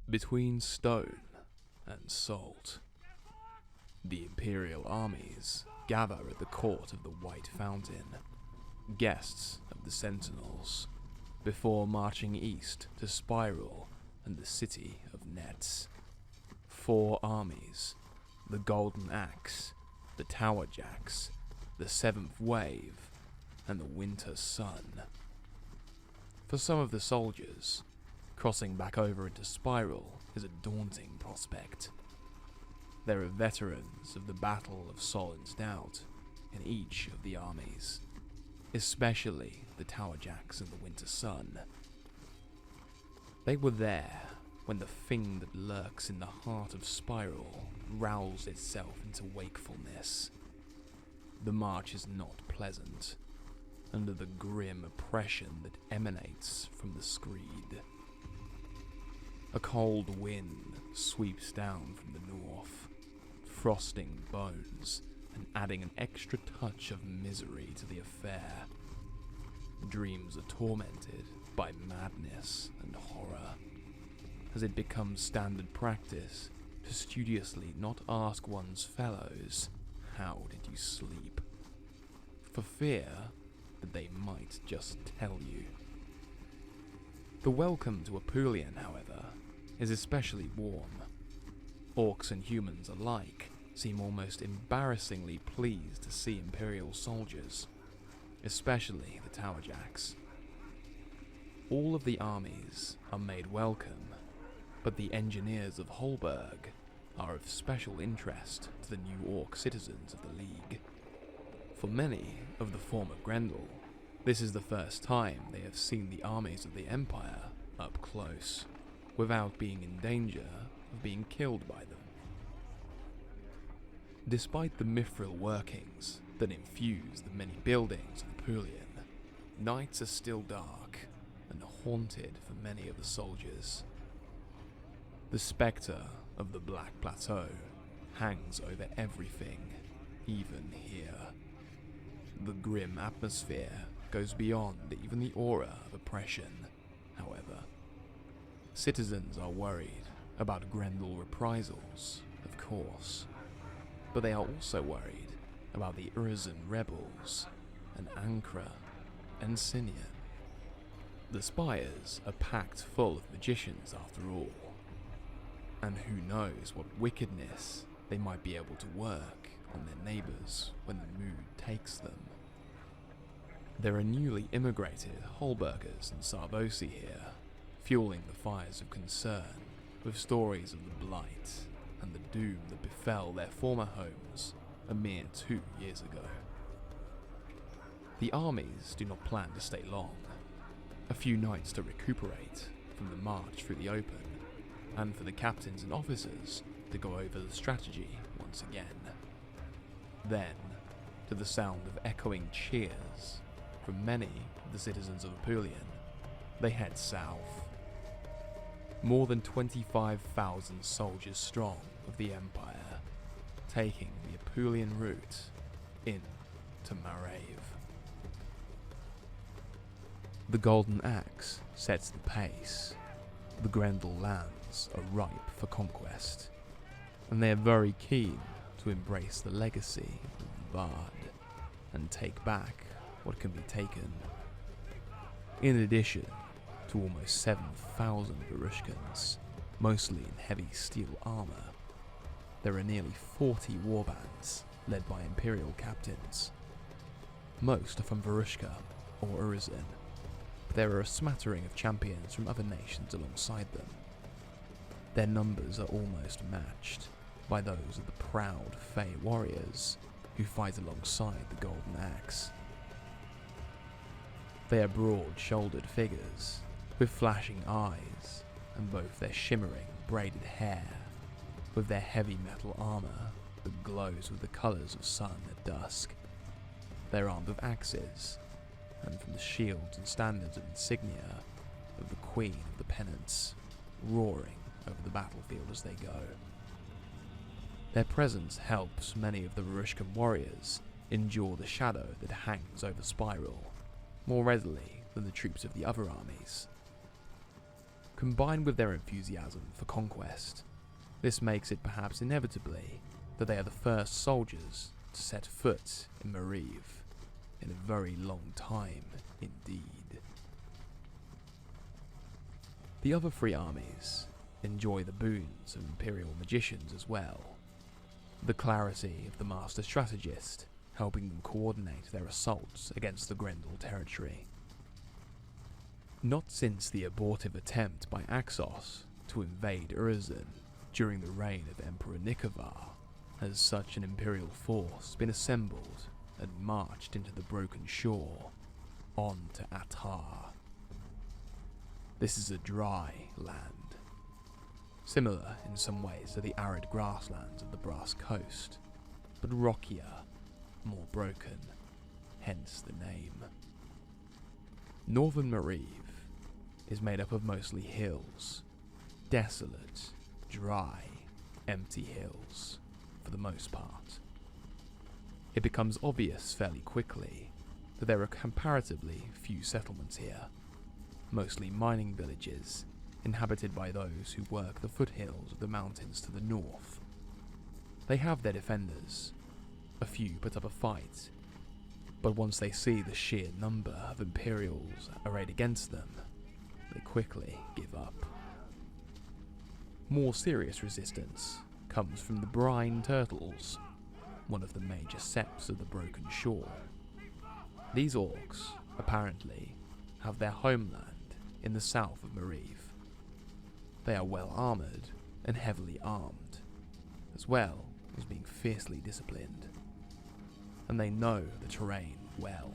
Between stone and salt, the Imperial armies gather at the court of the White Fountain, guests of the Sentinels, before marching east to Spiral and the city of Nets. 4 armies: the Golden Axe, the Tower Jacks, the Seventh Wave, and the Winter Sun. For some of the soldiers, crossing back over into Spiral is a daunting prospect. There are veterans of the Battle of Solin's Doubt in each of the armies, especially the Tower Jacks and the Winter Sun. They were there when the thing that lurks in the heart of Spiral roused itself into wakefulness. The march is not pleasant, under the grim oppression that emanates from the screed. A cold wind sweeps down from the north, frosting bones and adding an extra touch of misery to the affair. Dreams are tormented by madness and horror, as it becomes standard practice to studiously not ask one's fellows, "How did you sleep?" for fear that they might just tell you. The welcome to Apulian, however, is especially warm. Orcs and humans alike seem almost embarrassingly pleased to see Imperial soldiers, especially the Tower Jacks. All of the armies are made welcome, but the engineers of Holberg are of special interest to the new Orc citizens of the League. For many of the former Grendel, this is the first time they have seen the armies of the Empire up close, without being in danger of being killed by them. Despite the mithril workings that infuse the many buildings of Apulian, nights are still dark and haunted for many of the soldiers. The spectre of the Black Plateau hangs over everything, even here. The grim atmosphere goes beyond even the aura of oppression, however. Citizens are worried about Grendel reprisals, of course, but they are also worried about the Urizen rebels and Ankra and Sinian. The spires are packed full of magicians after all, and who knows what wickedness they might be able to work on their neighbours when the mood takes them. There are newly immigrated Holbergers and Sarvosi here, fueling the fires of concern with stories of the blight and the doom that befell their former homes a mere 2 years ago. The armies do not plan to stay long. A few nights to recuperate from the march through the open, and for the captains and officers to go over the strategy once again. Then, to the sound of echoing cheers from many of the citizens of Apulian, they head south. More than 25,000 soldiers strong of the Empire, taking the Apulian route into Marave. The Golden Axe sets the pace. The Grendel lands are ripe for conquest, and they are very keen to embrace the legacy of the Bard and take back what can be taken. In addition to almost 7,000 Varushkans, mostly in heavy steel armor, there are nearly 40 warbands led by Imperial captains. Most are from Varushka or Urizen, but there are a smattering of champions from other nations alongside them. Their numbers are almost matched by those of the proud Fey warriors who fight alongside the Golden Axe. They are broad-shouldered figures with flashing eyes and both their shimmering braided hair, with their heavy metal armor that glows with the colors of sun at dusk. They're armed with axes, and from the shields and standards and insignia of the Queen of the Penance, roaring over the battlefield as they go. Their presence helps many of the Varushkan warriors endure the shadow that hangs over Spiral more readily than the troops of the other armies. Combined with their enthusiasm for conquest, this makes it perhaps inevitably that they are the first soldiers to set foot in Mariv in a very long time indeed. The other three armies enjoy the boons of Imperial magicians as well, the clarity of the master strategist helping them coordinate their assaults against the Grendel territory. Not since the abortive attempt by Axos to invade Urizen during the reign of Emperor Nikovar has such an imperial force been assembled and marched into the Broken Shore, on to Attar. This is a dry land, similar in some ways to the arid grasslands of the Brass Coast, but rockier, more broken, hence the name. Northern Mariv is made up of mostly hills, desolate, dry, empty hills, for the most part. It becomes obvious fairly quickly that there are comparatively few settlements here, mostly mining villages inhabited by those who work the foothills of the mountains to the north. They have their defenders, a few put up a fight, but once they see the sheer number of Imperials arrayed against them, they quickly give up. More serious resistance comes from the brine turtles, one of the major septs of the Broken Shore. These orcs, apparently, have their homeland in the south of Mariv. They are well armoured and heavily armed, as well as being fiercely disciplined, and they know the terrain well.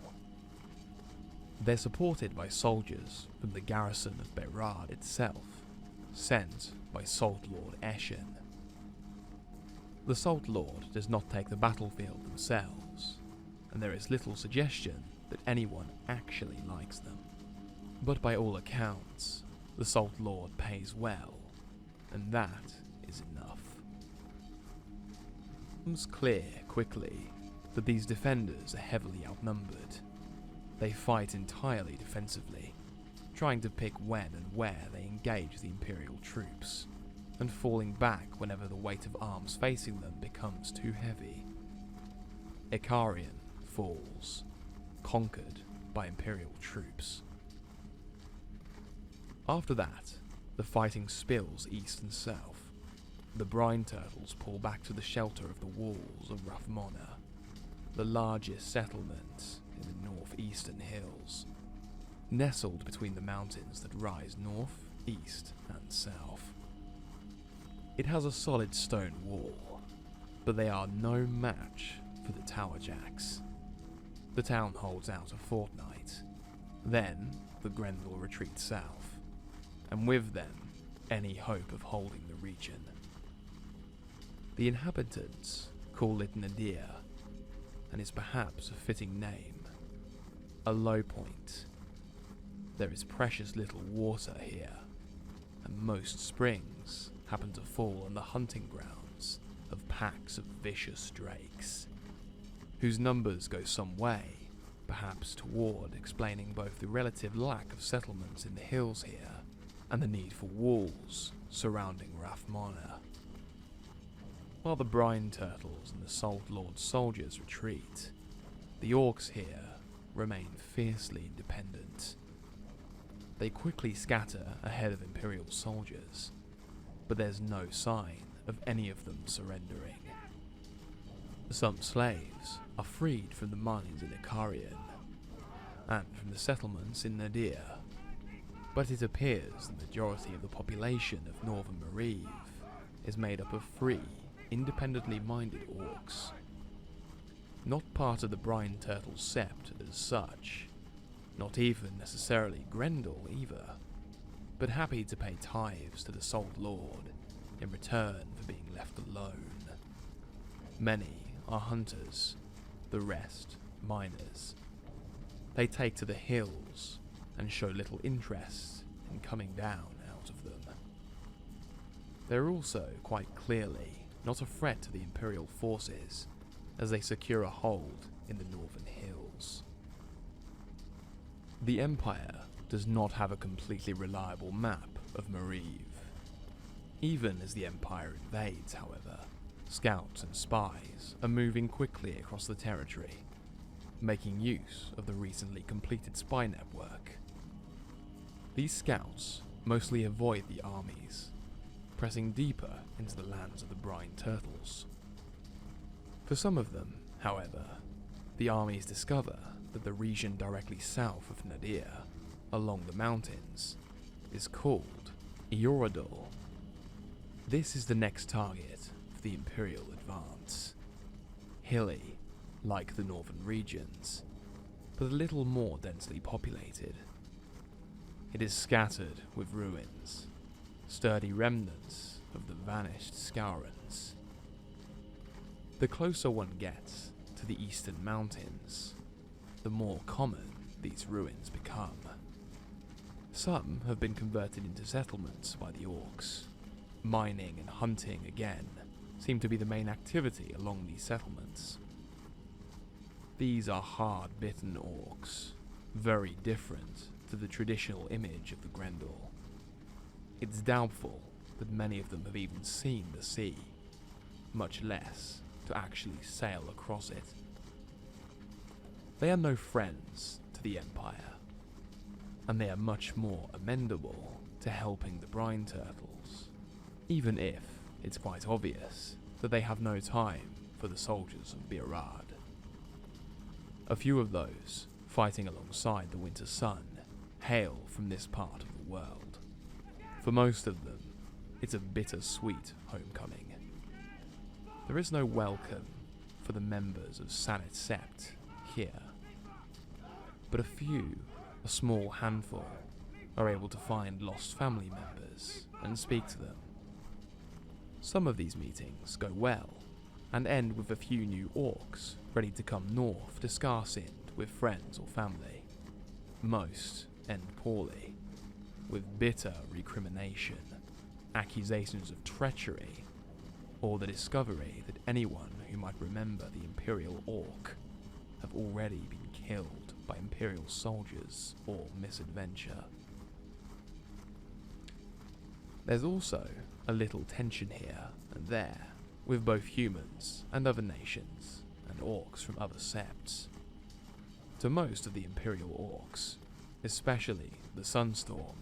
They're supported by soldiers from the garrison of Berad itself, sent by Salt Lord Eshen. The Salt Lord does not take the battlefield themselves, and there is little suggestion that anyone actually likes them. But by all accounts, the Salt Lord pays well, and that is enough. It becomes clear quickly that these defenders are heavily outnumbered. They fight entirely defensively, trying to pick when and where they engage the Imperial troops, and falling back whenever the weight of arms facing them becomes too heavy. Ikarian falls, conquered by Imperial troops. After that, the fighting spills east and south. The brine turtles pull back to the shelter of the walls of Rathmona, the largest settlement in the northeastern hills, nestled between the mountains that rise north, east, and south. It has a solid stone wall, but they are no match for the Tower Jacks. The town holds out a fortnight. Then the Grendel retreat south, and with them any hope of holding the region. The inhabitants call it Nadir, and is perhaps a fitting name. A low point. There is precious little water here, and most springs happen to fall on the hunting grounds of packs of vicious drakes, whose numbers go some way, perhaps toward explaining both the relative lack of settlements in the hills here and the need for walls surrounding Rathmona. While the brine turtles and the Salt Lord's soldiers retreat, the orcs here remain fiercely independent. They quickly scatter ahead of Imperial soldiers, but there's no sign of any of them surrendering. Some slaves are freed from the mines in Ikarian, and from the settlements in Nadir, but it appears the majority of the population of northern Mariv is made up of free, independently minded orcs. Not part of the brine turtle sept as such, not even necessarily Grendel either, but happy to pay tithes to the Salt Lord in return for being left alone. Many are hunters, the rest miners. They take to the hills and show little interest in coming down out of them. They're also quite clearly not a threat to the Imperial forces, as they secure a hold in the northern hills. The Empire does not have a completely reliable map of Mariv. Even as the Empire invades, however, scouts and spies are moving quickly across the territory, making use of the recently completed spy network. These scouts mostly avoid the armies, pressing deeper into the lands of the brine turtles. For some of them, however, the armies discover that the region directly south of Nadir, along the mountains, is called Eoradol. This is the next target for the Imperial advance. Hilly, like the northern regions, but a little more densely populated. It is scattered with ruins, sturdy remnants of the vanished Scourans. The closer one gets to the eastern mountains, the more common these ruins become. Some have been converted into settlements by the orcs. Mining and hunting, again, seem to be the main activity along these settlements. These are hard-bitten orcs, very different to the traditional image of the Grendel. It's doubtful that many of them have even seen the sea, much less to actually sail across it. They are no friends to the Empire, and they are much more amenable to helping the brine turtles, even if it's quite obvious that they have no time for the soldiers of Birad. A few of those fighting alongside the Winter Sun hail from this part of the world. For most of them, it's a bittersweet homecoming. There is no welcome for the members of Sanet Sept here, but a small handful, are able to find lost family members and speak to them. Some of these meetings go well, and end with a few new orcs ready to come north to Scarsind with friends or family. Most end poorly, with bitter recrimination, accusations of treachery, or the discovery that anyone who might remember the Imperial Orc have already been killed by Imperial soldiers or misadventure. There's also a little tension here and there with both humans and other nations and orcs from other septs. To most of the Imperial orcs, especially the Sunstorm,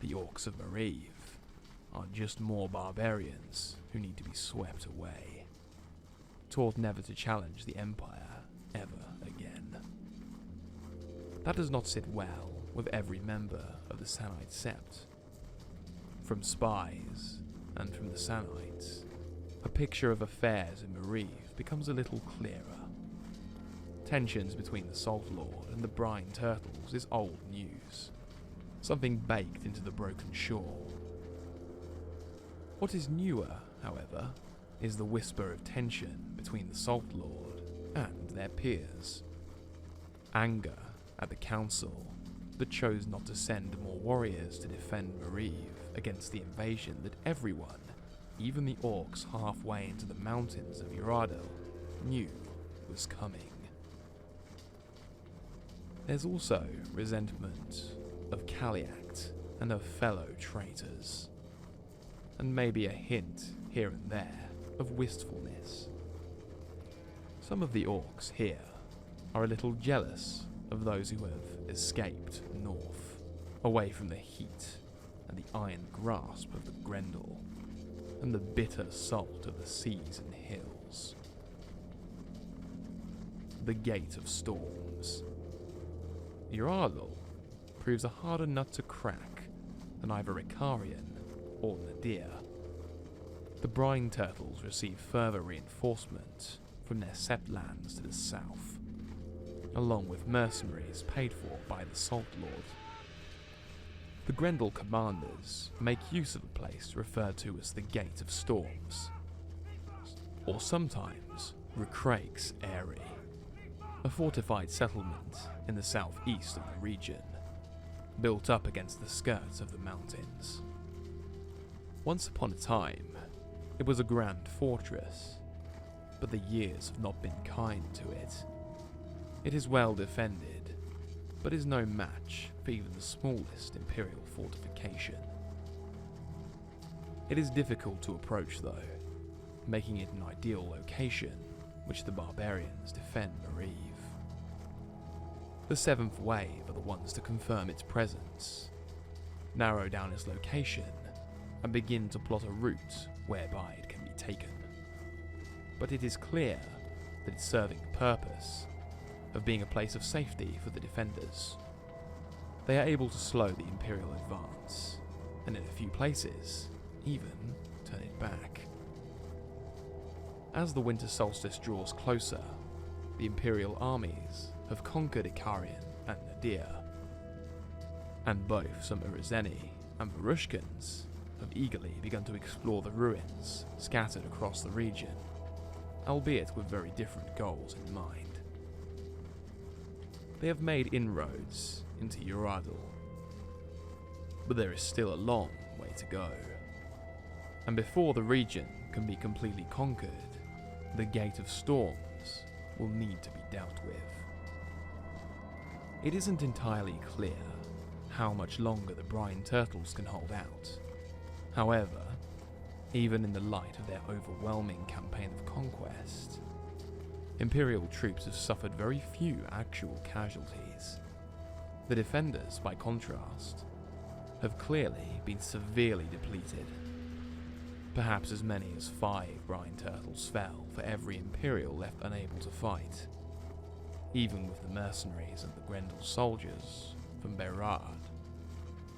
the orcs of Mariv are just more barbarians who need to be swept away, taught never to challenge the Empire ever again. That does not sit well with every member of the Sanite Sept. From spies and from the Sanites, a picture of affairs in Mariv becomes a little clearer. Tensions between the Salt Lord and the Brine Turtles is old news, something baked into the broken shore. What is newer, however, is the whisper of tension between the Salt Lord and their peers. Anger at the Council that chose not to send more warriors to defend Mariv against the invasion that everyone, even the orcs halfway into the mountains of Uradil, knew was coming. There's also resentment of Kaliact and of fellow traitors, and maybe a hint here and there of wistfulness. Some of the orcs here are a little jealous of those who have escaped north, away from the heat and the iron grasp of the Grendel, and the bitter salt of the seas and hills. The Gate of Storms. Uradil proves a harder nut to crack than either Icarian or Nadir. The Brine Turtles receive further reinforcement from their Sept lands to the south, along with mercenaries paid for by the Salt Lord. The Grendel commanders make use of the place referred to as the Gate of Storms, or sometimes Recraig's Eyrie, a fortified settlement in the southeast of the region, built up against the skirts of the mountains. Once upon a time, it was a grand fortress, but the years have not been kind to it. It is well defended, but is no match for even the smallest Imperial fortification. It is difficult to approach though, making it an ideal location which the barbarians defend Mariv. The seventh wave are the ones to confirm its presence, narrow down its location, and begin to plot a route whereby it can be taken. But it is clear that it's serving the purpose of being a place of safety for the defenders. They are able to slow the Imperial advance, and in a few places, even turn it back. As the winter solstice draws closer, the Imperial armies have conquered Ikarian and Nadir, and both some Urizeni and Varushkans have eagerly begun to explore the ruins scattered across the region, albeit with very different goals in mind. They have made inroads into Uradal, but there is still a long way to go, and before the region can be completely conquered, the Gate of Storms will need to be dealt with. It isn't entirely clear how much longer the brine turtles can hold out. However, even in the light of their overwhelming campaign of conquest, Imperial troops have suffered very few actual casualties. The defenders, by contrast, have clearly been severely depleted. Perhaps as many as 5 brine turtles fell for every Imperial left unable to fight, even with the mercenaries and the Grendel soldiers from Berard.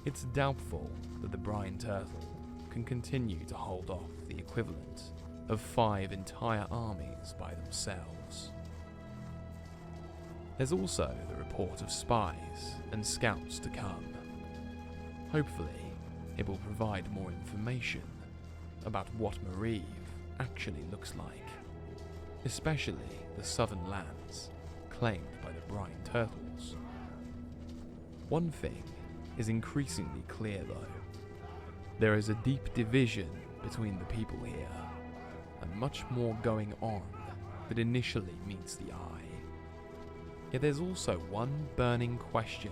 It's doubtful that the brine turtle can continue to hold off the equivalent of 5 entire armies by themselves. There's also the report of spies and scouts to come. Hopefully, it will provide more information about what Mariv actually looks like, especially the southern lands claimed by the brine turtles. One thing is increasingly clear though. There is a deep division between the people here, and much more going on that initially meets the eye. Yet there's also one burning question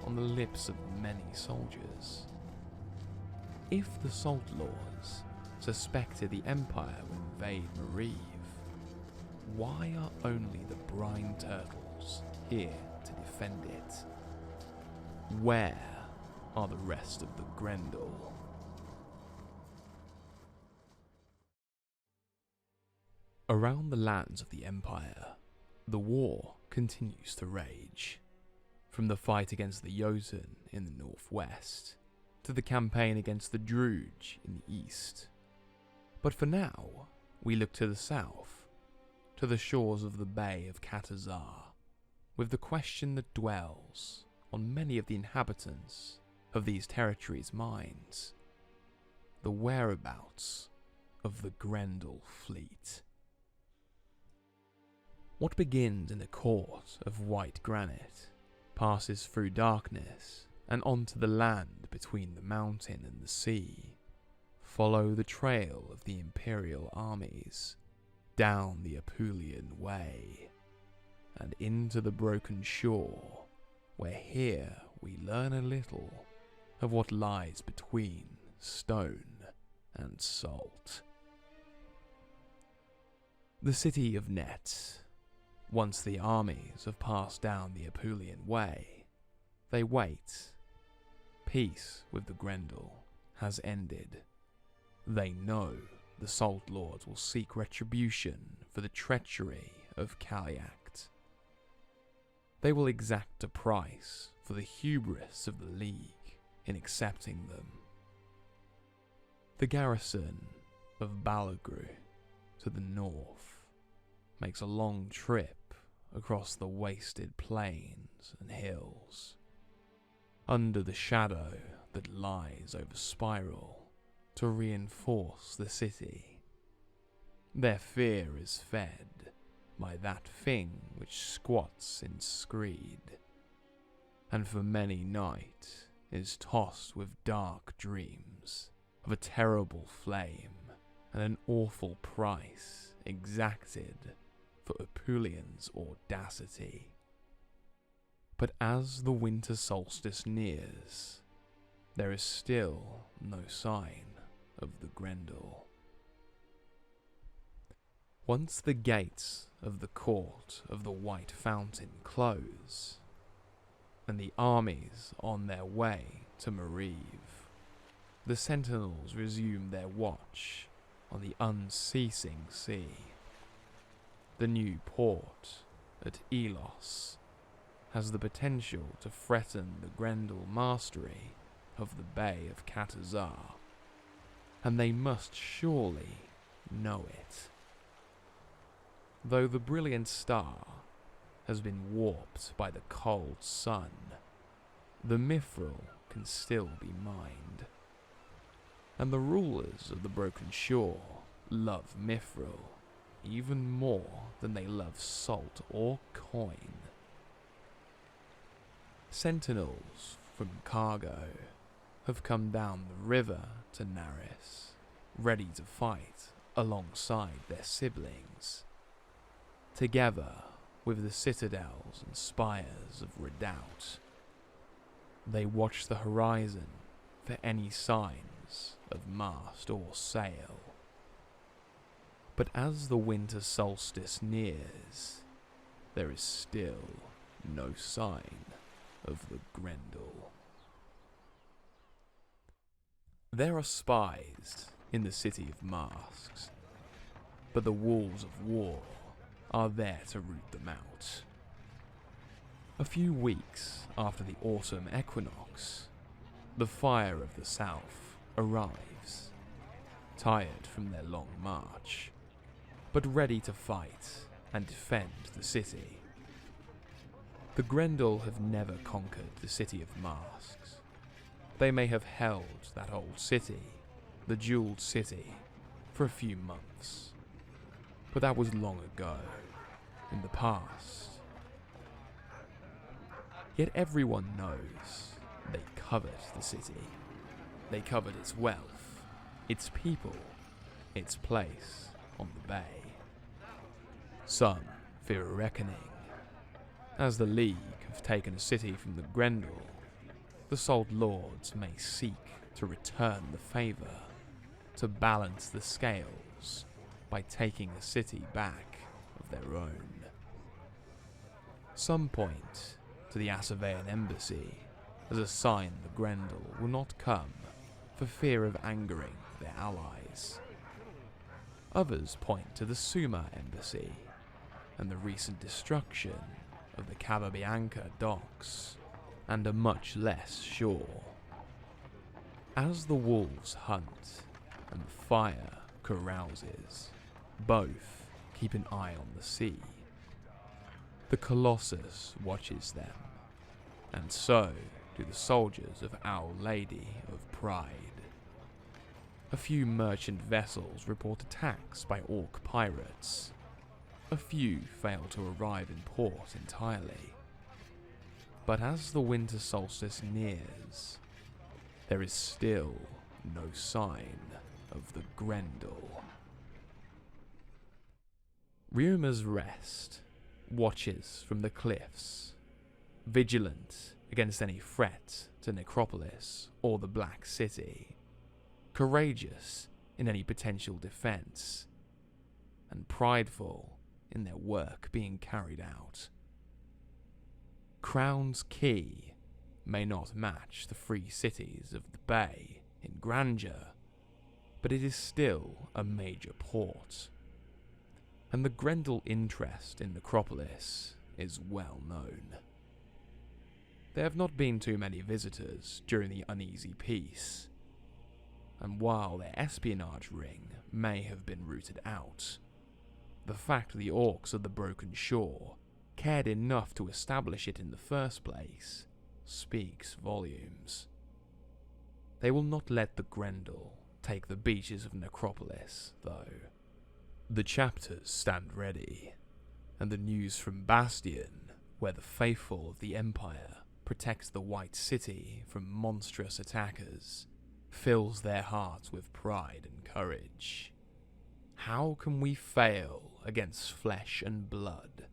on the lips of many soldiers. If the Salt Lords suspected the Empire would invade Mariv, why are only the brine turtles here to defend it? Where are the rest of the Grendel? Around the lands of the Empire, the war continues to rage. From the fight against the Jotun in the northwest, to the campaign against the Druge in the east. But for now, we look to the south, to the shores of the Bay of Katazar, with the question that dwells on many of the inhabitants of these territories' minds: the whereabouts of the Grendel fleet. What begins in a court of white granite passes through darkness and onto the land between the mountain and the sea. Follow the trail of the Imperial armies down the Apulian Way and into the broken shore, where here we learn a little of what lies between stone and salt. The city of Net. Once the armies have passed down the Apulian Way, they wait. Peace with the Grendel has ended. They know the Salt Lords will seek retribution for the treachery of Kaliakt. They will exact a price for the hubris of the League in accepting them. The garrison of Balagru to the north makes a long trip across the wasted plains and hills, under the shadow that lies over Spiral, to reinforce the city. Their fear is fed by that thing which squats in Screed, and for many night is tossed with dark dreams of a terrible flame and an awful price exacted for Apulian's audacity. But as the winter solstice nears, there is still no sign of the Grendel. Once the gates of the court of the White Fountain close, and the armies on their way to Marive, the sentinels resume their watch on the unceasing sea. The new port at Elos has the potential to threaten the Grendel mastery of the Bay of Katazar, and they must surely know it. Though the brilliant star has been warped by the cold sun, the Mithril can still be mined, and the rulers of the Broken Shore love Mithril even more than they love salt or coin. Sentinels from Cargo have come down the river to Naris, ready to fight alongside their siblings, together with the citadels and spires of Redoubt. They watch the horizon for any signs of mast or sail. But as the winter solstice nears, there is still no sign of the Grendel. There are spies in the City of Masks, but the wolves of war are there to root them out. A few weeks after the autumn equinox, the Fire of the South arrives, tired from their long march, but ready to fight and defend the city. The Grendel have never conquered the City of Masks. They may have held that old city, the Jeweled City, for a few months, but that was long ago, in the past. Yet everyone knows they covet the city. They covet its wealth, its people, its place on the bay. Some fear a reckoning. As the League have taken a city from the Grendel, the Salt Lords may seek to return the favour, to balance the scales by taking a city back of their own. Some point to the Asavean embassy as a sign the Grendel will not come for fear of angering their allies. Others point to the Suma embassy and the recent destruction of the Cava Bianca docks, and are much less sure. As the wolves hunt and the fire carouses, both keep an eye on the sea. The Colossus watches them, and so do the soldiers of Our Lady of Pride. A few merchant vessels report attacks by orc pirates. A few fail to arrive in port entirely. But as the winter solstice nears, there is still no sign of the Grendel. Rumour's Rest watches from the cliffs, vigilant against any threat to Necropolis or the Black City, courageous in any potential defense, and prideful in their work being carried out. Crown's Key may not match the free cities of the Bay in grandeur, but it is still a major port, and the Grendel interest in Necropolis is well known. There have not been too many visitors during the Uneasy Peace, and while their espionage ring may have been rooted out, the fact the orcs of the Broken Shore cared enough to establish it in the first place speaks volumes. They will not let the Grendel take the beaches of Necropolis, though. The chapters stand ready, and the news from Bastion, where the faithful of the Empire protects the White City from monstrous attackers, fills their hearts with pride and courage. How can we fail against flesh and blood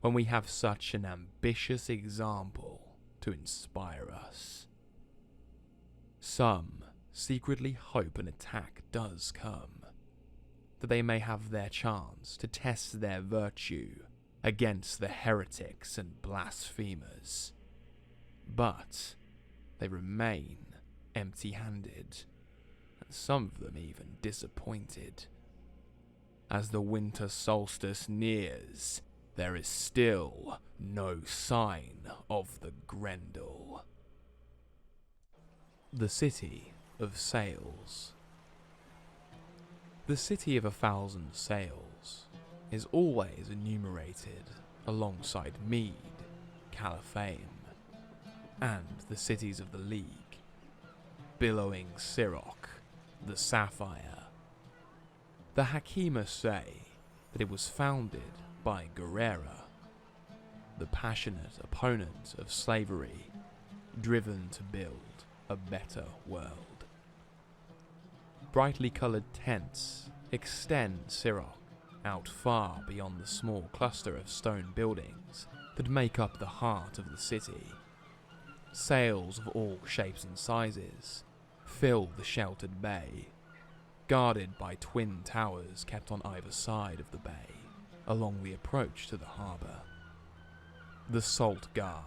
when we have such an ambitious example to inspire us? Some secretly hope an attack does come, that they may have their chance to test their virtue against the heretics and blasphemers. But they remain empty-handed, and some of them even disappointed. As the winter solstice nears, there is still no sign of the Grendel. The City of Sails. The City of 1,000 Sails is always enumerated alongside Mead, Caliphane, and the cities of the League, billowing Siroc, the Sapphire. The Hakima say that it was founded by Guerrera, the passionate opponent of slavery, driven to build a better world. Brightly coloured tents extend Siroc out far beyond the small cluster of stone buildings that make up the heart of the city. Sails of all shapes and sizes fill the sheltered bay, guarded by twin towers kept on either side of the bay, along the approach to the harbour. The Salt Guard,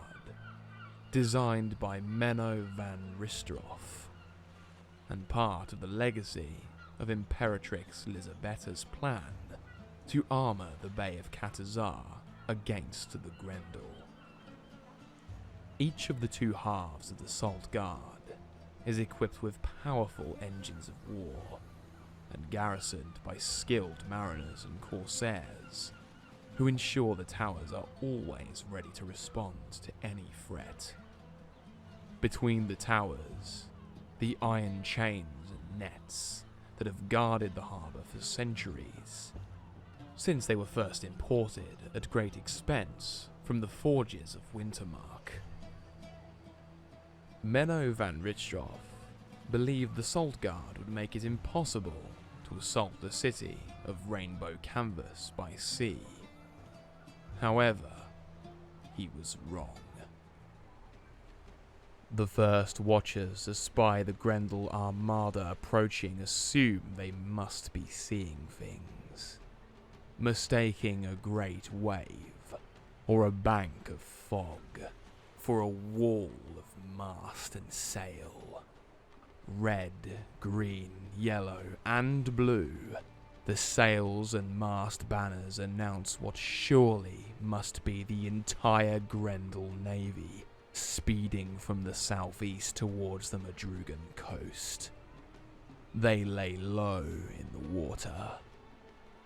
designed by Menno van Ristroff, and part of the legacy of Imperatrix Lisabetta's plan to armour the Bay of Catazar against the Grendel. Each of the two halves of the Salt Guard is equipped with powerful engines of war, and garrisoned by skilled mariners and corsairs, who ensure the towers are always ready to respond to any threat. Between the towers, the iron chains and nets that have guarded the harbour for centuries, since they were first imported at great expense from the forges of Wintermark. Menno van Ristroff believed the Salt Guard would make it impossible to assault the city of Rainbow Canvas by sea. However, he was wrong. The first watchers to spy the Grendel armada approaching assume they must be seeing things, mistaking a great wave or a bank of fog for a wall of mast and sail. Red, green, yellow, and blue, the sails and mast banners announce what surely must be the entire Grendel navy speeding from the southeast towards the Madrugan coast. They lay low in the water,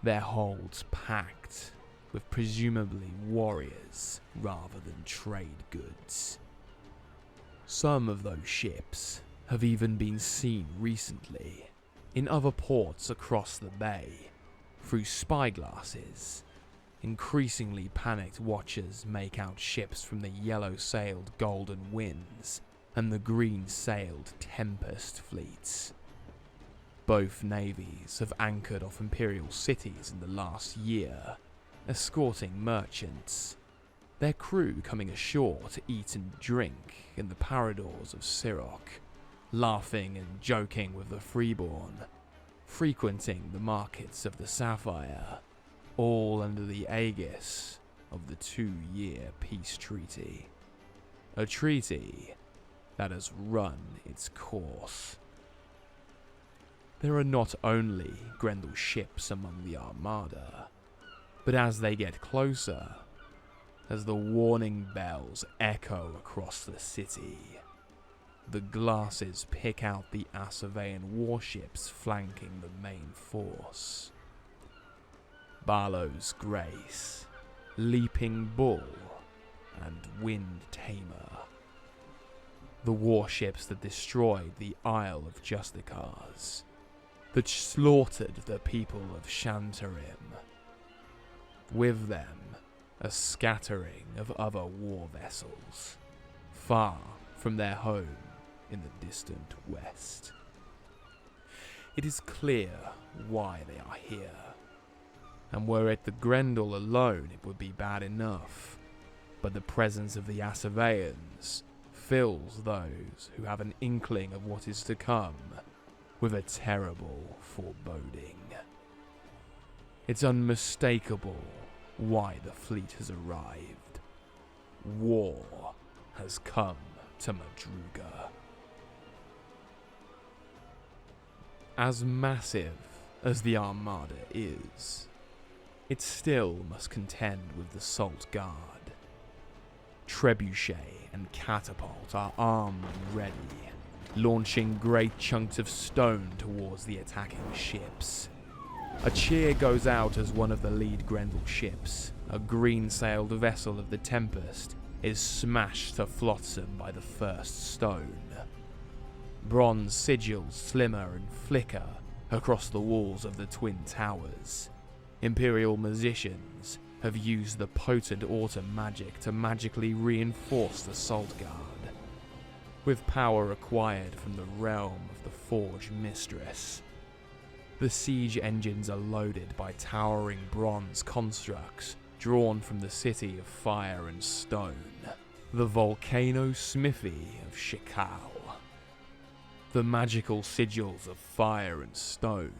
their holds packed with presumably warriors rather than trade goods. Some of those ships have even been seen recently in other ports across the bay through spyglasses. Increasingly panicked watchers make out ships from the yellow-sailed Golden Winds and the green-sailed Tempest fleets. Both navies have anchored off imperial cities in the last year, escorting merchants, their crew coming ashore to eat and drink in the paradors of Siroc, laughing and joking with the freeborn, frequenting the markets of the Sapphire, all under the aegis of the 2-year peace treaty. A treaty that has run its course. There are not only Grendel ships among the armada, but as they get closer, as the warning bells echo across the city, the glasses pick out the Asavean warships flanking the main force. Barlow's Grace, Leaping Bull, and Wind Tamer. The warships that destroyed the Isle of Justicars, that slaughtered the people of Shantarim. With them, a scattering of other war vessels, far from their home in the distant west. It is clear why they are here, and were it the Grendel alone it would be bad enough, but the presence of the Asaveans fills those who have an inkling of what is to come with a terrible foreboding. It's unmistakable why the fleet has arrived. War has come to Madruga. As massive as the Armada is, it still must contend with the Salt Guard. Trebuchet and catapult are armed and ready, launching great chunks of stone towards the attacking ships. A cheer goes out as one of the lead Grendel ships, a green-sailed vessel of the Tempest, is smashed to flotsam by the first stone. Bronze sigils slimmer and flicker across the walls of the twin towers. Imperial musicians have used the potent autumn magic to magically reinforce the Salt Guard. With power acquired from the realm of the Forge Mistress, the siege engines are loaded by towering bronze constructs drawn from the city of fire and stone, the volcano smithy of Shikal. The magical sigils of fire and stone,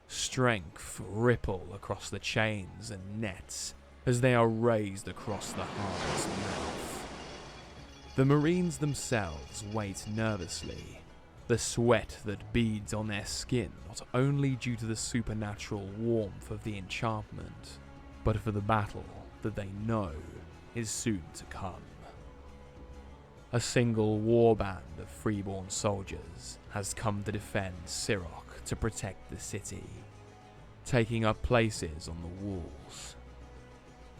strength ripple across the chains and nets as they are raised across the harbor's mouth. The Marines themselves wait nervously, the sweat that beads on their skin not only due to the supernatural warmth of the enchantment, but for the battle that they know is soon to come. A single warband of freeborn soldiers has come to defend Sirach to protect the city, taking up places on the walls.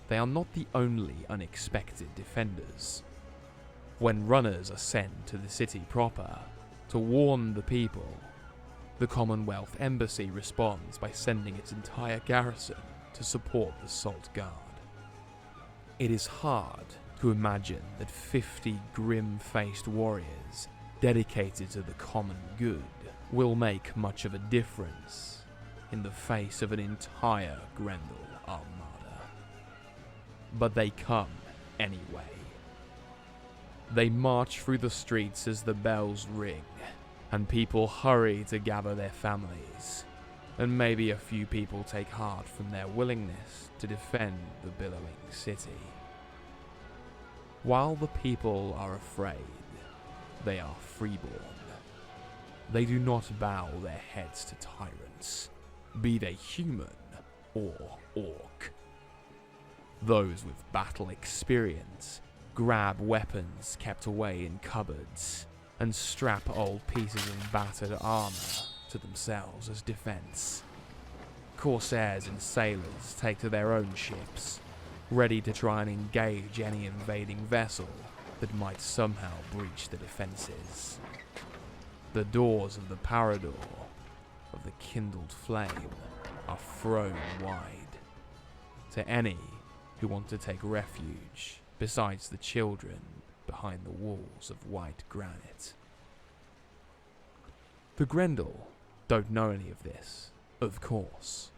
They are not the only unexpected defenders. When runners are sent to the city proper to warn the people, the Commonwealth Embassy responds by sending its entire garrison to support the Salt Guard. It is hard to imagine that 50 grim-faced warriors dedicated to the common good will make much of a difference in the face of an entire Grendel armada. But they come anyway. They march through the streets as the bells ring, and people hurry to gather their families, and maybe a few people take heart from their willingness to defend the billowing city. While the people are afraid, they are freeborn. They do not bow their heads to tyrants, be they human or orc. Those with battle experience grab weapons kept away in cupboards and strap old pieces of battered armor to themselves as defense. Corsairs and sailors take to their own ships, ready to try and engage any invading vessel that might somehow breach the defenses. The doors of the Parador of the kindled flame are thrown wide to any who want to take refuge besides the children behind the walls of white granite. The Grendel don't know any of this, of course.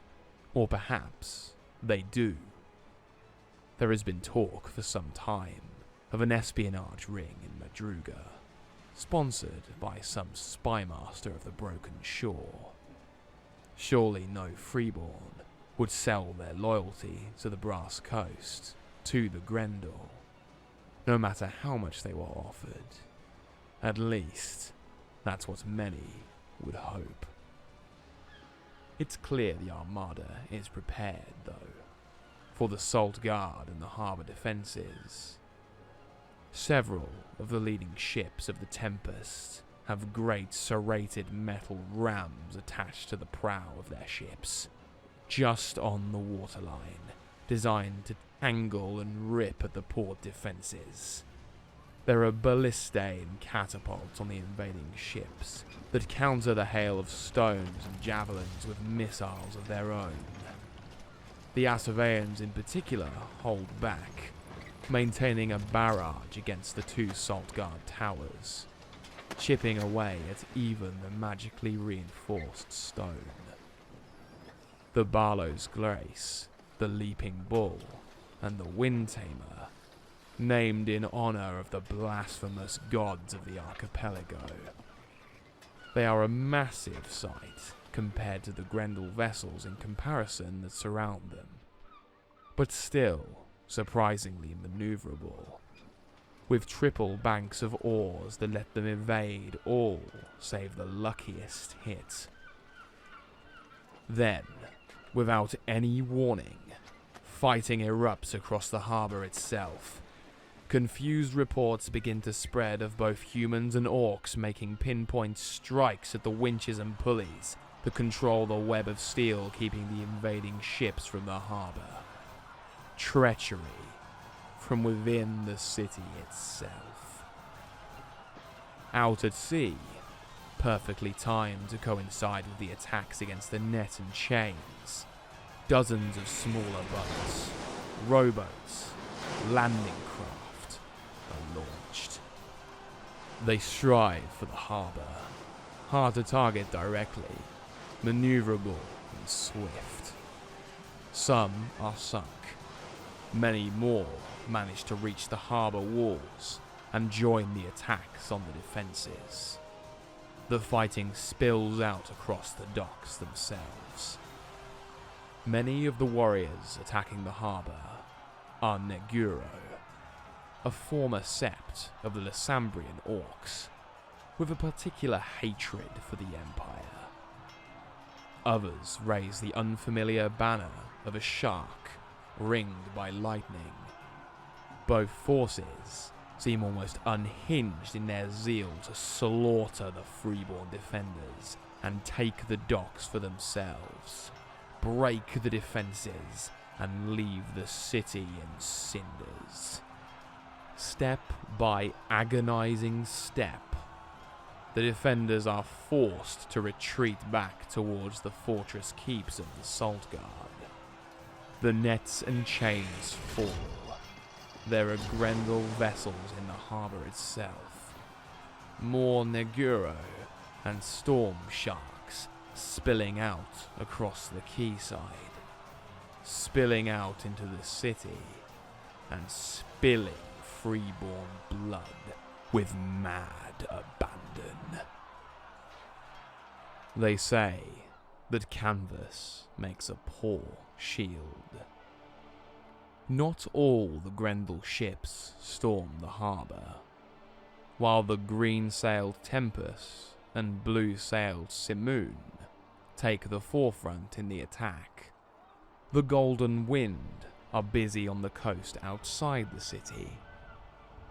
Or perhaps they do. There has been talk for some time of an espionage ring in Madruga, sponsored by some spymaster of the Broken Shore. Surely no freeborn would sell their loyalty to the Brass Coast, to the Grendel, no matter how much they were offered. At least, that's what many would hope. It's clear the Armada is prepared, though, for the Salt Guard and the harbour defences. Several of the leading ships of the Tempest have great serrated metal rams attached to the prow of their ships, just on the waterline, designed to angle and rip at the port defences. There are ballistae and catapults on the invading ships that counter the hail of stones and javelins with missiles of their own. The Asaveans in particular hold back, maintaining a barrage against the two Salt Guard towers, chipping away at even the magically reinforced stone. The Barlow's Grace, the Leaping Bull, and the Wind Tamer, named in honor of the blasphemous gods of the archipelago. They are a massive sight compared to the Grendel vessels in comparison that surround them, but still surprisingly maneuverable, with triple banks of oars that let them evade all save the luckiest hit. Then, without any warning, fighting erupts across the harbour itself. Confused reports begin to spread of both humans and orcs making pinpoint strikes at the winches and pulleys that control the web of steel keeping the invading ships from the harbour. Treachery from within the city itself. Out at sea, perfectly timed to coincide with the attacks against the net and chains, dozens of smaller boats, rowboats, landing craft are launched. They strive for the harbour, hard to target directly, maneuverable and swift. Some are sunk. Many more manage to reach the harbour walls and join the attacks on the defences. The fighting spills out across the docks themselves. Many of the warriors attacking the harbour are Neguro, a former sept of the Lysambrian orcs, with a particular hatred for the Empire. Others raise the unfamiliar banner of a shark ringed by lightning. Both forces seem almost unhinged in their zeal to slaughter the freeborn defenders and take the docks for themselves, break the defences, and leave the city in cinders. Step by agonizing step, the defenders are forced to retreat back towards the fortress keeps of the Salt Guard. The nets and chains fall. There are Grendel vessels in the harbour itself. More Neguro and storm sharks spilling out across the quayside, spilling out into the city, and spilling freeborn blood with mad abandon. They say that canvas makes a poor shield. Not all the Grendel ships storm the harbour. While the green-sailed Tempest and blue-sailed Simoon take the forefront in the attack, the Golden Wind are busy on the coast outside the city,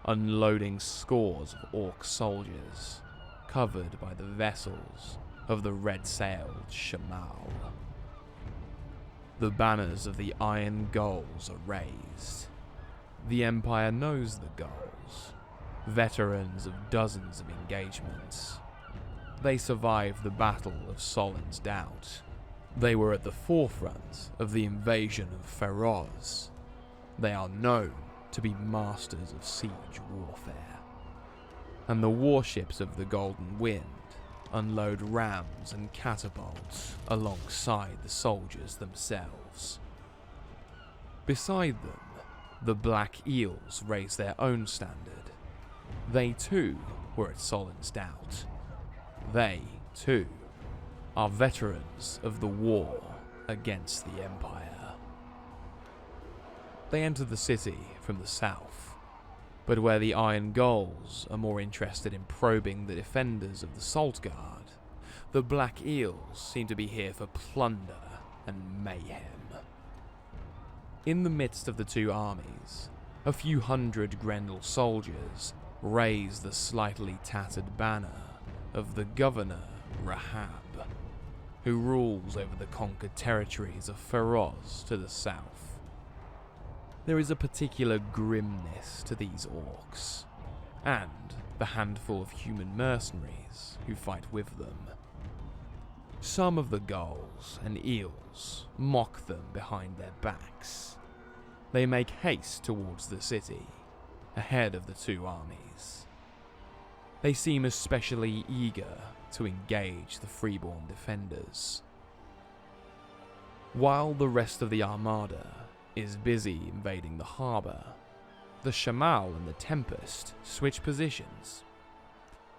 unloading scores of orc soldiers covered by the vessels of the red-sailed Shamal. The banners of the Iron Gulls are raised. The Empire knows the Gulls, veterans of dozens of engagements. They survived the Battle of Solin's Doubt. They were at the forefront of the invasion of Feroz. They are known to be masters of siege warfare. And the warships of the Golden Wind unload rams and catapults alongside the soldiers themselves. Beside them, the Black Eels raise their own standard. They too were at Solin's Doubt. They too are veterans of the war against the Empire. They enter the city from the south, but where the Iron Gulls are more interested in probing the defenders of the Salt Guard, the Black Eels seem to be here for plunder and mayhem. In the midst of the two armies, a few hundred Grendel soldiers raise the slightly tattered banner of the Governor Rahab, who rules over the conquered territories of Feroz to the south. There is a particular grimness to these orcs, and the handful of human mercenaries who fight with them. Some of the gulls and eels mock them behind their backs. They make haste towards the city, ahead of the two armies. They seem especially eager to engage the freeborn defenders. While the rest of the armada is busy invading the harbour, the Shamal and the Tempest switch positions.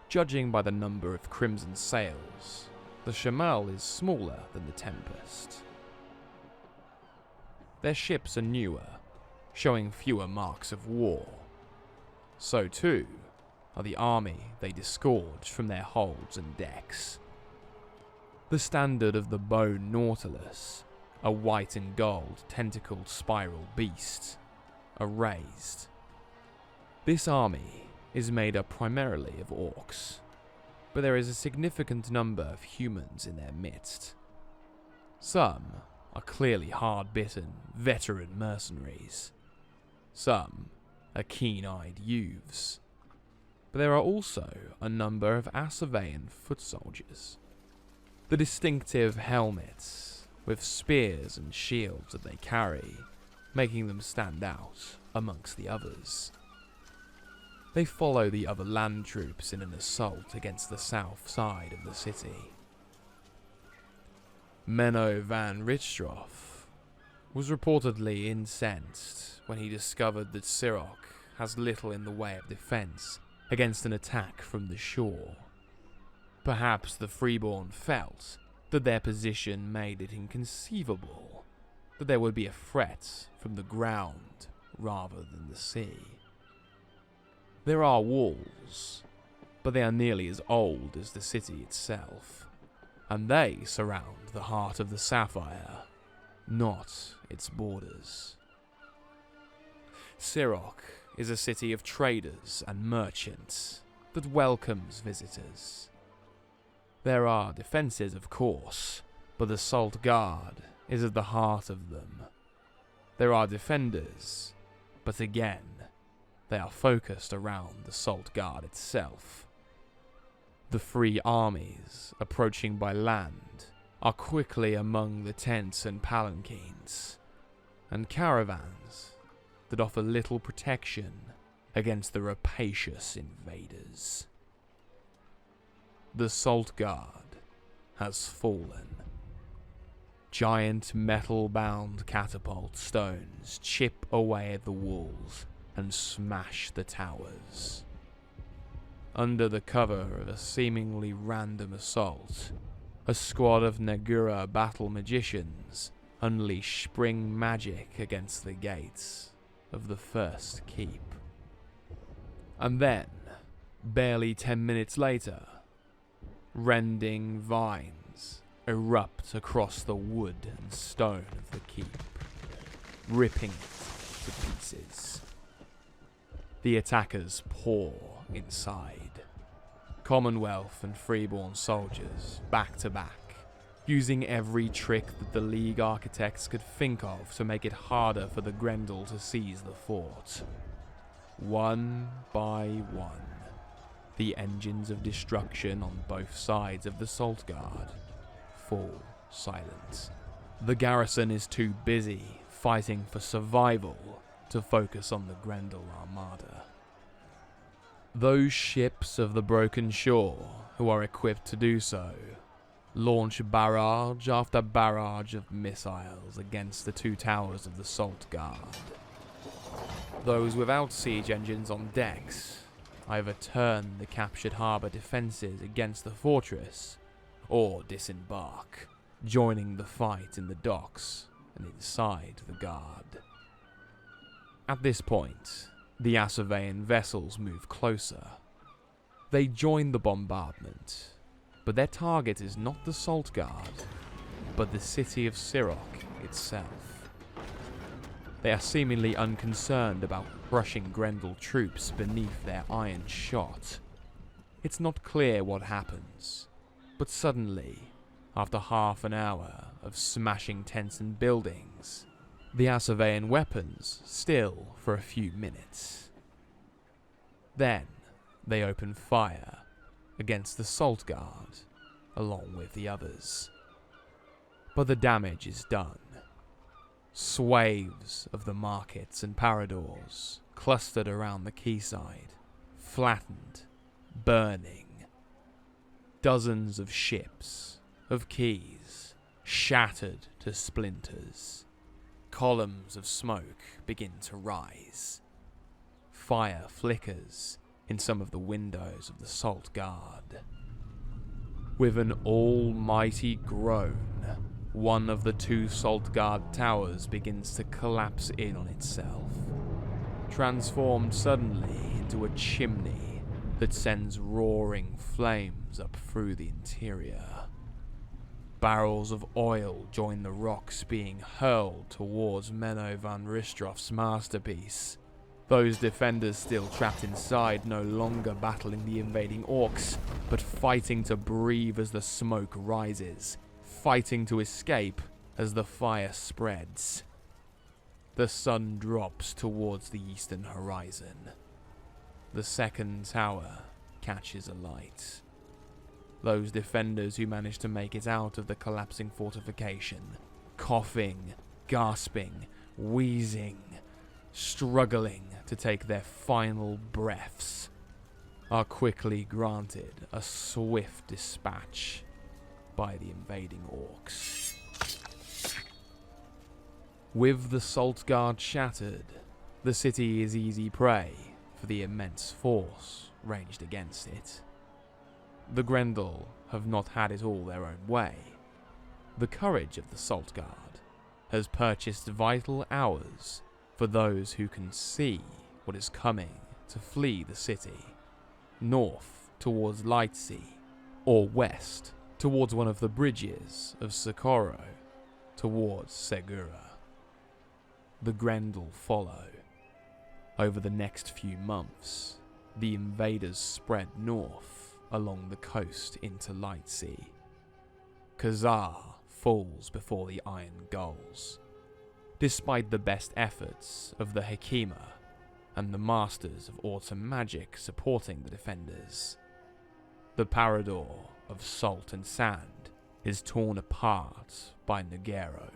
Judging by the number of crimson sails, the Shamal is smaller than the Tempest. Their ships are newer, showing fewer marks of war. So too are the army they disgorged from their holds and decks. The standard of the Bone Nautilus, a white and gold tentacled spiral beast, are raised. This army is made up primarily of orcs, but there is a significant number of humans in their midst. Some are clearly hard-bitten, veteran mercenaries. Some are keen-eyed youths. But there are also a number of Asavean foot soldiers. The distinctive helmets, with spears and shields that they carry, making them stand out amongst the others. They follow the other land troops in an assault against the south side of the city. Menno van Richtroff was reportedly incensed when he discovered that Siroc has little in the way of defense against an attack from the shore. Perhaps the Freeborn felt that their position made it inconceivable that there would be a threat from the ground rather than the sea. There are walls, but they are nearly as old as the city itself, and they surround the heart of the Sapphire, not its borders. Siroc is a city of traders and merchants that welcomes visitors. There are defences, of course, but the Salt Guard is at the heart of them. There are defenders, but again, they are focused around the Salt Guard itself. The free armies approaching by land are quickly among the tents and palanquins, and caravans that offer little protection against the rapacious invaders. The Salt Guard has fallen. Giant metal-bound catapult stones chip away at the walls and smash the towers. Under the cover of a seemingly random assault, a squad of Nagura battle magicians unleash spring magic against the gates of the first keep. And then, barely 10 minutes later, rending vines erupt across the wood and stone of the keep, ripping it to pieces. The attackers pour inside. Commonwealth and Freeborn soldiers, back to back, using every trick that the League architects could think of to make it harder for the Grendel to seize the fort. One by one, the engines of destruction on both sides of the Salt Guard fall silent. The garrison is too busy fighting for survival to focus on the Grendel armada. Those ships of the Broken Shore, who are equipped to do so, launch barrage after barrage of missiles against the two towers of the Salt Guard. Those without siege engines on decks either turn the captured harbour defences against the fortress, or disembark, joining the fight in the docks and inside the guard. At this point, the Asavean vessels move closer. They join the bombardment, but their target is not the Salt Guard, but the city of Siroc itself. They are seemingly unconcerned about crushing Grendel troops beneath their iron shot. It's not clear what happens, but suddenly, after half an hour of smashing tents and buildings, the Asavean weapons still for a few minutes. Then they open fire against the Salt Guard, along with the others. But the damage is done. Swathes of the markets and paradors clustered around the quayside, flattened, burning. Dozens of ships, of quays, shattered to splinters. Columns of smoke begin to rise. Fire flickers, in some of the windows of the Salt Guard. With an almighty groan, one of the two Salt Guard towers begins to collapse in on itself, transformed suddenly into a chimney that sends roaring flames up through the interior. Barrels of oil join the rocks being hurled towards Menno van Ristrof's masterpiece. Those defenders still trapped inside, no longer battling the invading orcs, but fighting to breathe as the smoke rises, fighting to escape as the fire spreads. The sun drops towards the eastern horizon. The second tower catches alight. Those defenders who manage to make it out of the collapsing fortification, coughing, gasping, wheezing, struggling to take their final breaths, are quickly granted a swift dispatch by the invading orcs. With the Salt Guard shattered, the city is easy prey for the immense force ranged against it. The Grendel have not had it all their own way. The courage of the Salt Guard has purchased vital hours for those who can see what is coming to flee the city, north towards Lightsea, or west towards one of the bridges of Socorro towards Segura. The Grendel follow. Over the next few months, the invaders spread north along the coast into Lightsea. Khazar falls before the Iron Gulls, despite the best efforts of the Hekima and the Masters of Autumn Magic supporting the defenders. The Parador of Salt and Sand is torn apart by Nugero,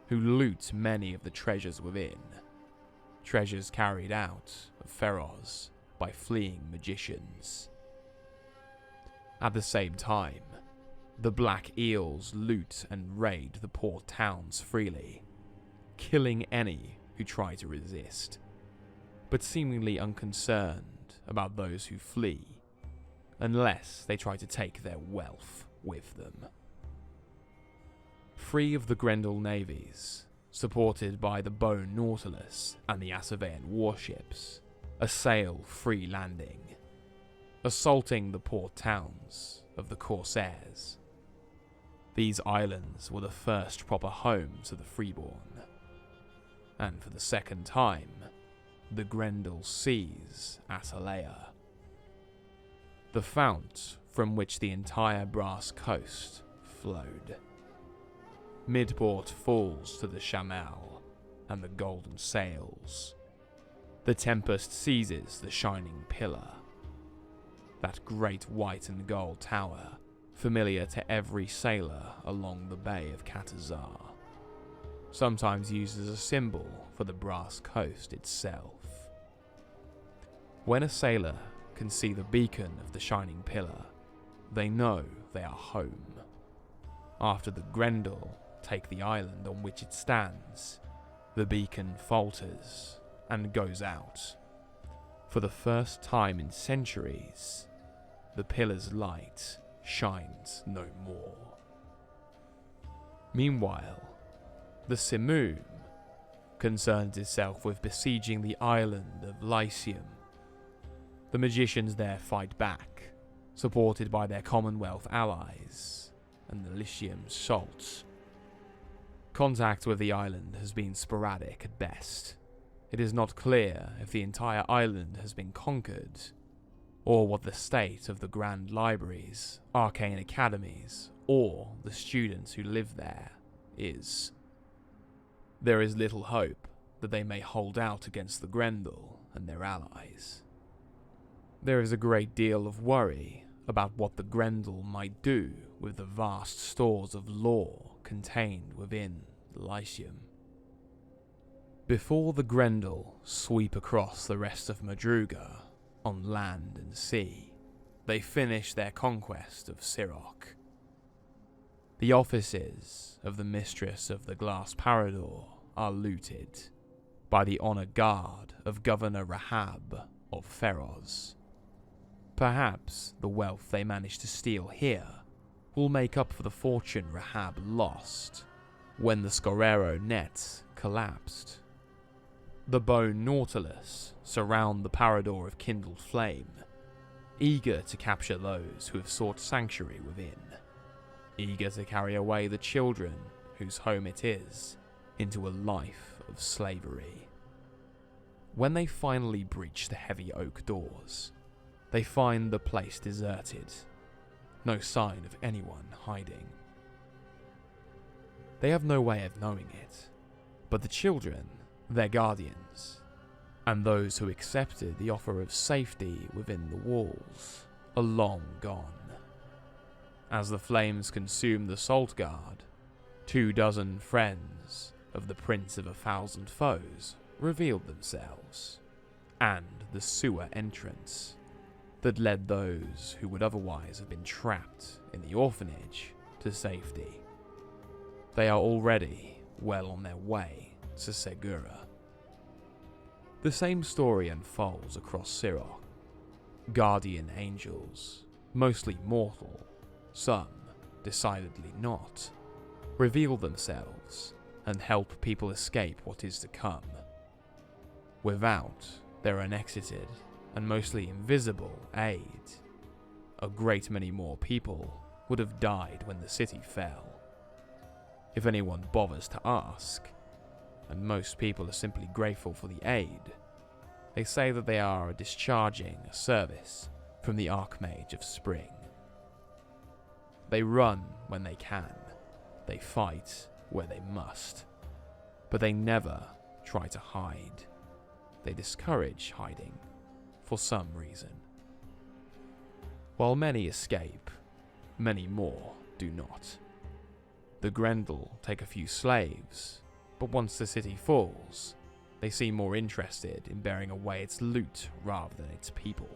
who loot many of the treasures within, treasures carried out of Feroz by fleeing magicians. At the same time, the Black Eels loot and raid the port towns freely, killing any who try to resist, but seemingly unconcerned about those who flee, unless they try to take their wealth with them. 3 of the Grendel navies, supported by the Bone Nautilus and the Asavean warships, assail Free Landing, assaulting the port towns of the Corsairs. These islands were the first proper homes of the Freeborn, and for the second time, the Grendel seize Atalaya, the fount from which the entire Brass Coast flowed. Midport falls to the Shamal and the Golden Sails. The Tempest seizes the Shining Pillar, that great white and gold tower familiar to every sailor along the Bay of Katazar, sometimes used as a symbol for the Brass Coast itself. When a sailor can see the beacon of the Shining Pillar, they know they are home. After the Grendel take the island on which it stands, the beacon falters and goes out. For the first time in centuries, the pillar's light shines no more. Meanwhile, the Simoom concerns itself with besieging the island of Lycium. The magicians there fight back, supported by their Commonwealth allies and the Lycium Salt. Contact with the island has been sporadic at best. It is not clear if the entire island has been conquered, or what the state of the Grand Libraries, Arcane Academies, or the students who live there is. There is little hope that they may hold out against the Grendel and their allies. There is a great deal of worry about what the Grendel might do with the vast stores of lore contained within Lycium. Before the Grendel sweep across the rest of Madruga, on land and sea, they finish their conquest of Sirach. The offices of the Mistress of the Glass Parador are looted by the honor guard of Governor Rahab of Feroz. Perhaps the wealth they managed to steal here will make up for the fortune Rahab lost when the Scorero net collapsed. The bone Nautilus surround the Parador of kindled flame, eager to capture those who have sought sanctuary within, eager to carry away the children whose home it is into a life of slavery. When they finally breach the heavy oak doors, they find the place deserted, no sign of anyone hiding. They have no way of knowing it, but the children, their guardians, and those who accepted the offer of safety within the walls are long gone. As the flames consume the Salt Guard, 24 friends of the Prince of 1,000 Foes revealed themselves, and the sewer entrance that led those who would otherwise have been trapped in the orphanage to safety. They are already well on their way to Segura. The same story unfolds across Siroc. Guardian angels, mostly mortal, some decidedly not, reveal themselves and help people escape what is to come. Without their unexited and mostly invisible aid, a great many more people would have died when the city fell. If anyone bothers to ask, and most people are simply grateful for the aid, they say that they are discharging a service from the Archmage of Spring. They run when they can, they fight where they must, but they never try to hide. They discourage hiding for some reason. While many escape, many more do not. The Grendel take a few slaves, but once the city falls, they seem more interested in bearing away its loot rather than its people.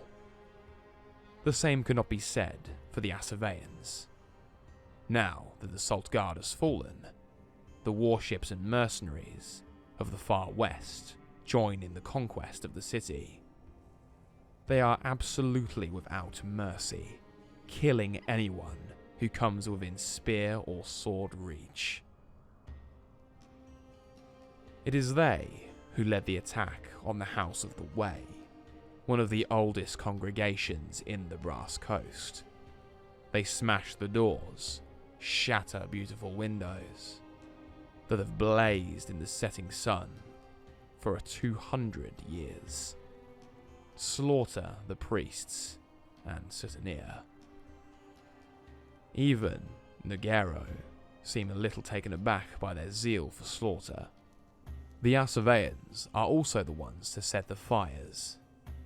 The same cannot be said for the Assaveans. Now that the Salt Guard has fallen, the warships and mercenaries of the far west join in the conquest of the city. They are absolutely without mercy, killing anyone who comes within spear or sword reach. It is they who led the attack on the House of the Way, one of the oldest congregations in the Brass Coast. They smash the doors, shatter beautiful windows that have blazed in the setting sun for 200 years, slaughter the priests and Sutanir. Even Nagero seem a little taken aback by their zeal for slaughter. The Assaveans are also the ones to set the fires.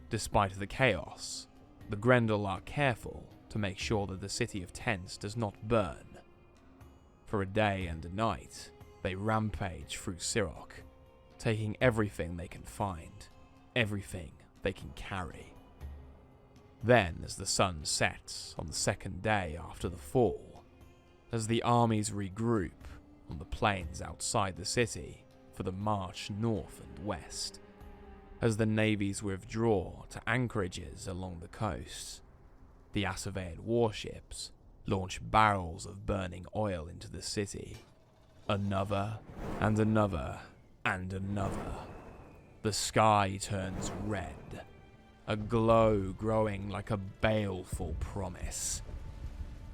Despite the chaos, the Grendel are careful to make sure that the city of tents does not burn. For a day and a night, they rampage through Siroc, taking everything they can find, everything they can carry. Then, as the sun sets on the second day after the fall, as the armies regroup on the plains outside the city for the march north and west, as the navies withdraw to anchorages along the coast, the Assavean warships launch barrels of burning oil into the city. Another and another and another. The sky turns red, a glow growing like a baleful promise.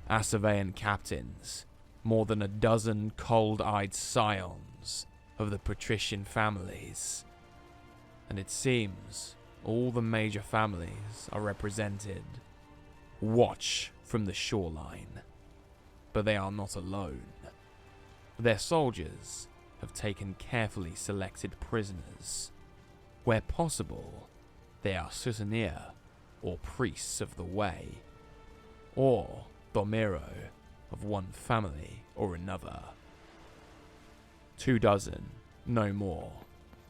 Assavean captains, more than a dozen cold-eyed scions of the patrician families, and it seems all the major families are represented, watch from the shoreline. But they are not alone. Their soldiers have taken carefully selected prisoners. Where possible, they are Sutanir, or priests of the way, or Domiro of one family or another. 24, no more,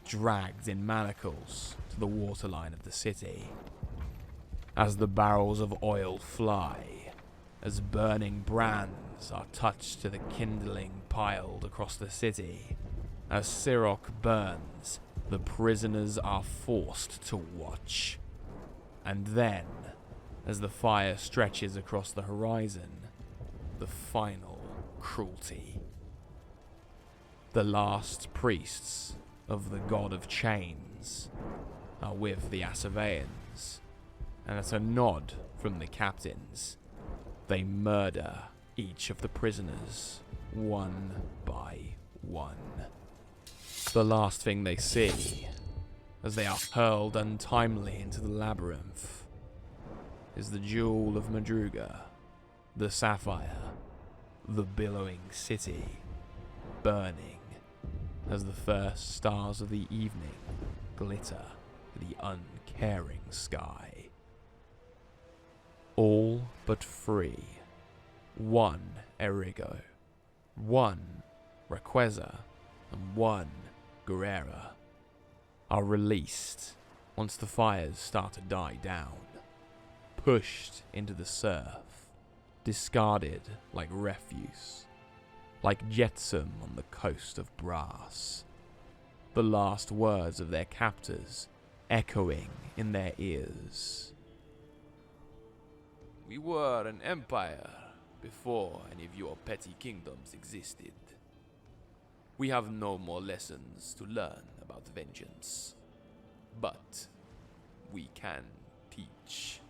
dragged in manacles to the waterline of the city. As the barrels of oil fly, as burning brands are touched to the kindling piled across the city, as Siroc burns, the prisoners are forced to watch. And then, as the fire stretches across the horizon, the final cruelty. The last priests of the god of chains are with the Asaveans, and at a nod from the captains, they murder each of the prisoners one by one. The last thing they see, as they are hurled untimely into the labyrinth, is the jewel of Madruga, the sapphire, the billowing city, burning as the first stars of the evening glitter the uncaring sky. All but 3, 1 Erigo, 1 Rayquaza, and 1 Guerrera, are released once the fires start to die down, pushed into the surf, discarded like refuse, like jetsam on the coast of Brass, the last words of their captors echoing in their ears. We were an empire before any of your petty kingdoms existed. We have no more lessons to learn about vengeance, but we can teach.